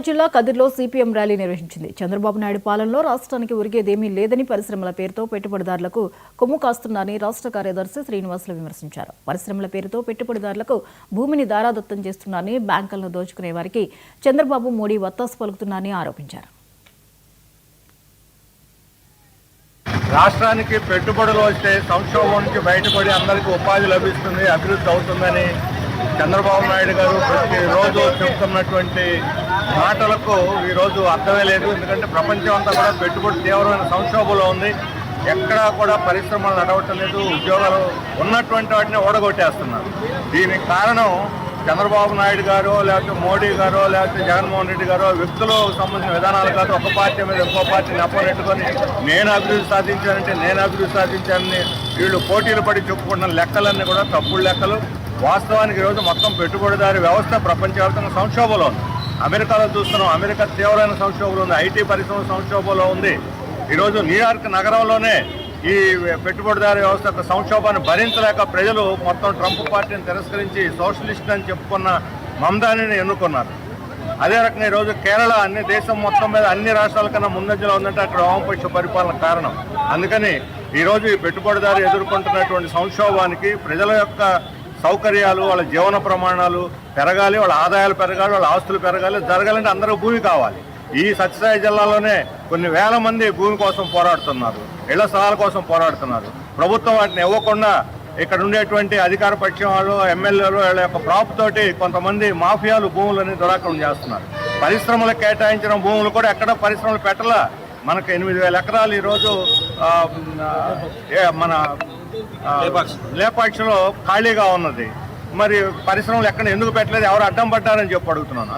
జిల్లా కదిర్లో CPM rally నిర్వహించింది. చంద్రబాబు నాయుడు పాలనలో రాష్ట్రానికి ఒరిగేదేమీ లేదని, పరిశ్రమల పేరుతో పెట్టుబడిదారులకు కొమ్ము కాస్తున్నారని రాష్ట్ర కార్యదర్శి శ్రీనివాసులు విమర్శించారు. పరిశ్రమల పేరుతో పెట్టుబడిదారులకు భూమిని దారాదత్తం చేస్తున్నారని, బ్యాంకులను దోచుకునే వారికి చంద్రబాబు మోడీ వత్తాసు పలుకుతున్నారని ఆరోపించారు. రాష్ట్రానికి పెట్టుబడులు వస్తే సంక్షోభం నుంచి బయటపడి అందరికీ ఉపాధి లభిస్తుంది, అభివృద్ధి అవుతుందని చంద్రబాబు నాయుడు గారు ప్రతిరోజు చెబుతున్నటువంటి మాటలకు ఈరోజు అర్థమే లేదు. ఎందుకంటే ప్రపంచం అంతా కూడా పెట్టుబడి తీవ్రమైన సంక్షోభంలో ఉంది. ఎక్కడా కూడా పరిశ్రమలు నడవటం లేదు, ఉద్యోగాలు ఉన్నటువంటి వాటిని ఓడగొట్టేస్తున్నారు. దీనికి కారణం చంద్రబాబు నాయుడు గారు, లేకపోతే మోడీ గారు, లేకపోతే జగన్మోహన్ రెడ్డి గారు వ్యక్తులకు సంబంధించిన విధానాలు కాదు. ఒక పార్టీ మీద ఇంకో పార్టీని అప్పనెట్టుకొని నేను అభివృద్ధి సాధించానంటే నేను అభివృద్ధి సాధించానని వీళ్ళు పోటీలు పడి చెప్పుకుంటున్న లెక్కలన్నీ కూడా తప్పుడు లెక్కలు. వాస్తవానికి ఈరోజు మొత్తం పెట్టుబడిదారి వ్యవస్థ ప్రపంచవ్యాప్తంగా సంక్షోభంలో ఉంది. అమెరికాలో చూస్తున్నాం, అమెరికా తీవ్రమైన సంక్షోభంలో ఉంది, ఐటీ పరిశ్రమ సంక్షోభంలో ఉంది. ఈరోజు న్యూయార్క్ నగరంలోనే ఈ పెట్టుబడిదారి వ్యవస్థ యొక్క సంక్షోభాన్ని భరించలేక ప్రజలు మొత్తం ట్రంప్ పార్టీని తిరస్కరించి సోషలిస్ట్ అని చెప్పుకున్న మమతాని ఎన్నుకున్నారు. అదే రకంగా ఈరోజు కేరళ అన్ని దేశం మొత్తం మీద అన్ని రాష్ట్రాల కన్నా ముందంజలో ఉందంటే అక్కడ వామపక్ష పరిపాలన కారణం. అందుకని ఈరోజు ఈ పెట్టుబడిదారు ఎదుర్కొంటున్నటువంటి సంక్షోభానికి ప్రజల యొక్క సౌకర్యాలు, వాళ్ళ జీవన ప్రమాణాలు పెరగాలి, వాళ్ళ ఆదాయాలు పెరగాలి, వాళ్ళ ఆస్తులు పెరగాలి. జరగాలంటే అందరూ భూమి కావాలి. ఈ సత్యసాయి జిల్లాలోనే కొన్ని వేల మంది భూమి కోసం పోరాడుతున్నారు, ఇళ్ల స్థలాల కోసం పోరాడుతున్నారు. ప్రభుత్వం వాటిని ఇవ్వకుండా ఇక్కడ ఉండేటువంటి అధికార పక్షం వాళ్ళు, ఎమ్మెల్యేలు వీళ్ళ యొక్క ప్రాప్ తోటి కొంతమంది మాఫియాలు భూములని దురాక్రమణ చేస్తున్నారు. పరిశ్రమలకు కేటాయించిన భూములు కూడా ఎక్కడ పరిశ్రమలు పెట్టలా. మనకు 8,000 ఎకరాలు ఈరోజు మన లేపాక్షిలో ఖాళీగా ఉన్నది. మరి పరిశ్రమలు ఎక్కడ ఎందుకు పెట్టలేదు, ఎవరు అడ్డం పడ్డారని చెప్పి అడుగుతున్నాను.